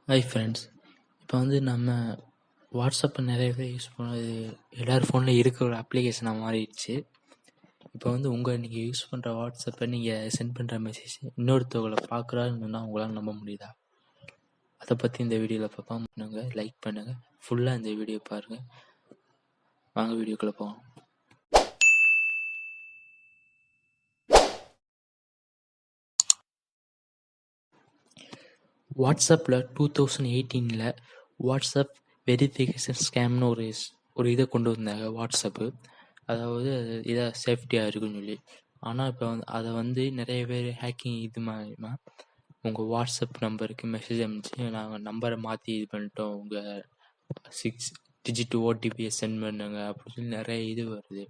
Hi friends. இப்போ நம்ம வாட்ஸ்அப்பை நிறைய பேர் யூஸ் பண்ணது எல்லார் ஃபோனில் இருக்கிற ஒரு அப்ளிகேஷனாக மாறிடுச்சு. இப்போ நீங்கள் யூஸ் பண்ணுற வாட்ஸ்அப்பை நீங்கள் சென்ட் பண்ணுற மெசேஜ் இன்னொருத்தவங்களை பார்க்குறாருன்னா உங்களால் நம்ப முடியுதா? அதை பற்றி இந்த வீடியோவில் பார்ப்போம். பண்ணுங்கள், லைக் பண்ணுங்கள், ஃபுல்லாக இந்த வீடியோ பாருங்கள். வாங்க வீடியோக்குள்ளே போவோம். வாட்ஸ்அப்பில் 2018 வாட்ஸ்அப் வெரிஃபிகேஷன் ஸ்கேம்னு ஒரு இதை கொண்டு வந்தாங்க வாட்ஸ்அப்பு. அதாவது இதை சேஃப்டியாக இருக்குன்னு சொல்லி. ஆனால் இப்போ அதை நிறைய பேர் ஹேக்கிங் இது மாதிரிமா உங்கள் வாட்ஸ்அப் நம்பருக்கு மெசேஜ் அனுப்பிச்சு நாங்கள் நம்பரை மாற்றி இது பண்ணிட்டோம், உங்கள் 6 டிஜிட் ஓடிபியை சென்ட் பண்ணுங்க அப்படின்னு சொல்லி நிறைய இது வருது.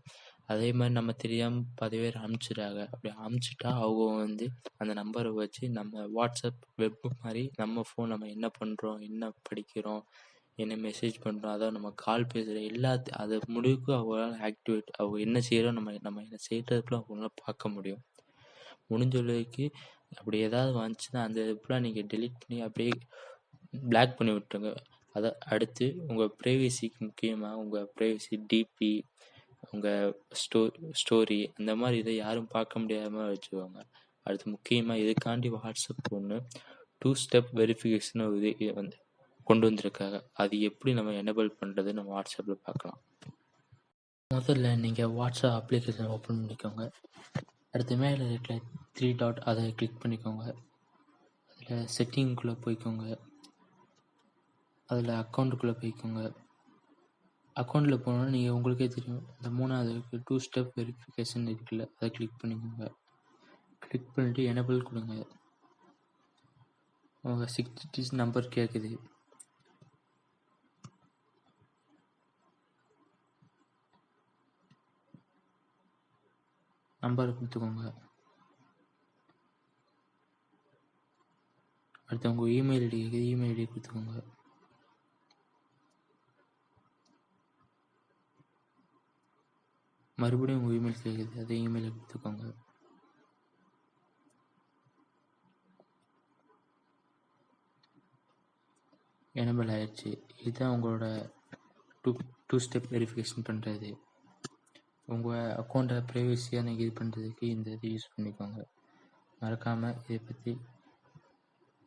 அதே மாதிரி நம்ம தெரியாமல் 10 பேர் அனுப்பிச்சிடுறாங்க. அப்படி அனுப்பிச்சிட்டா அவங்க அந்த நம்பரை வச்சு நம்ம வாட்ஸ்அப் வெப் மாதிரி நம்ம ஃபோன் நம்ம என்ன பண்ணுறோம், என்ன படிக்கிறோம், என்ன மெசேஜ் பண்ணுறோம், அதாவது நம்ம கால் பேசுகிற அதை முடிவுக்கு அவங்களால அவங்க என்ன செய்கிறோம், நம்ம என்ன செய்கிறதுக்குள்ள அவங்களால பார்க்க முடியும். முடிஞ்ச அளவுக்கு அப்படி ஏதாவது வந்துச்சுன்னா அந்த இதுலாம் நீங்கள் டெலீட் பண்ணி அப்படியே பிளாக் பண்ணி விட்டுருங்க. அதை அடுத்து உங்கள் ப்ரைவசிக்கு முக்கியமாக உங்கள் ப்ரைவசி டிபி, உங்கள் ஸ்டோரி அந்த மாதிரி இதை யாரும் பார்க்க முடியாமல் வச்சுக்கோங்க. அடுத்து முக்கியமாக இதுக்காண்டி வாட்ஸ்அப் 2 ஸ்டெப் வெரிஃபிகேஷன் இது கொண்டு வந்திருக்காங்க. அது எப்படி நம்ம எனேபிள் பண்ணுறது நம்ம வாட்ஸ்அப்பில் பார்க்கலாம். முதல்ல நீங்கள் வாட்ஸ்அப் அப்ளிகேஷன் ஓப்பன் பண்ணிக்கோங்க. அடுத்து மேலே இருக்கிற 3 டாட் அதை கிளிக் பண்ணிக்கோங்க. அதில் செட்டிங்குள்ளே போய்க்கோங்க. அதில் அக்கௌண்ட்டுக்குள்ளே போய்க்கோங்க. அக்கௌண்ட்டில் போனோன்னா நீங்கள் உங்களுக்கே தெரியும், இந்த 3வது 2 ஸ்டெப் வெரிஃபிகேஷன் இருக்குல்ல, அதை கிளிக் பண்ணிக்கோங்க. கிளிக் பண்ணிவிட்டு எனேபிள் கொடுங்க. உங்கள் 6 டிஜிட் நம்பர் கேட்குது. நம்பரை கொடுத்துக்கோங்க. அடுத்து உங்கள் இமெயில் ஐடி கேட்குது, இமெயில் ஐடி கொடுத்துக்கோங்க. மறுபடியும் உங்கள் இமெயில் கேட்குது, அதே இமெயிலை கொடுத்துக்கோங்க. எனேபிள் ஆயிடுச்சு. இதுதான் உங்களோட டூ ஸ்டெப் வெரிஃபிகேஷன் பண்ணுறது. உங்கள் அக்கௌண்ட்டை ப்ரைவசியாக நீங்கள் இது பண்ணுறதுக்கு இந்த இது யூஸ் பண்ணிக்கோங்க. மறக்காமல் இதை பற்றி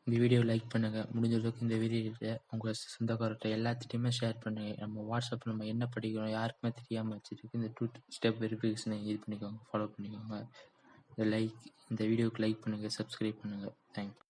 இந்த வீடியோ லைக் பண்ணுங்கள். முடிஞ்ச அளவுக்கு இந்த வீடியோவை உங்கள் சொந்தக்காரர்கிட்ட எல்லாத்துட்டையுமே ஷேர் பண்ணுங்கள். நம்ம வாட்ஸ்அப்பில் நம்ம என்ன படிக்கிறோம் யாருக்குமே தெரியாமல் வச்சுருக்கு. இந்த 2 ஸ்டெப் வெரிஃபிகேஷனை இது பண்ணிக்கோங்க, ஃபாலோ பண்ணிக்கோங்க. இந்த வீடியோவுக்கு லைக் பண்ணுங்கள், சப்ஸ்கிரைப் பண்ணுங்கள். தேங்க்யூ.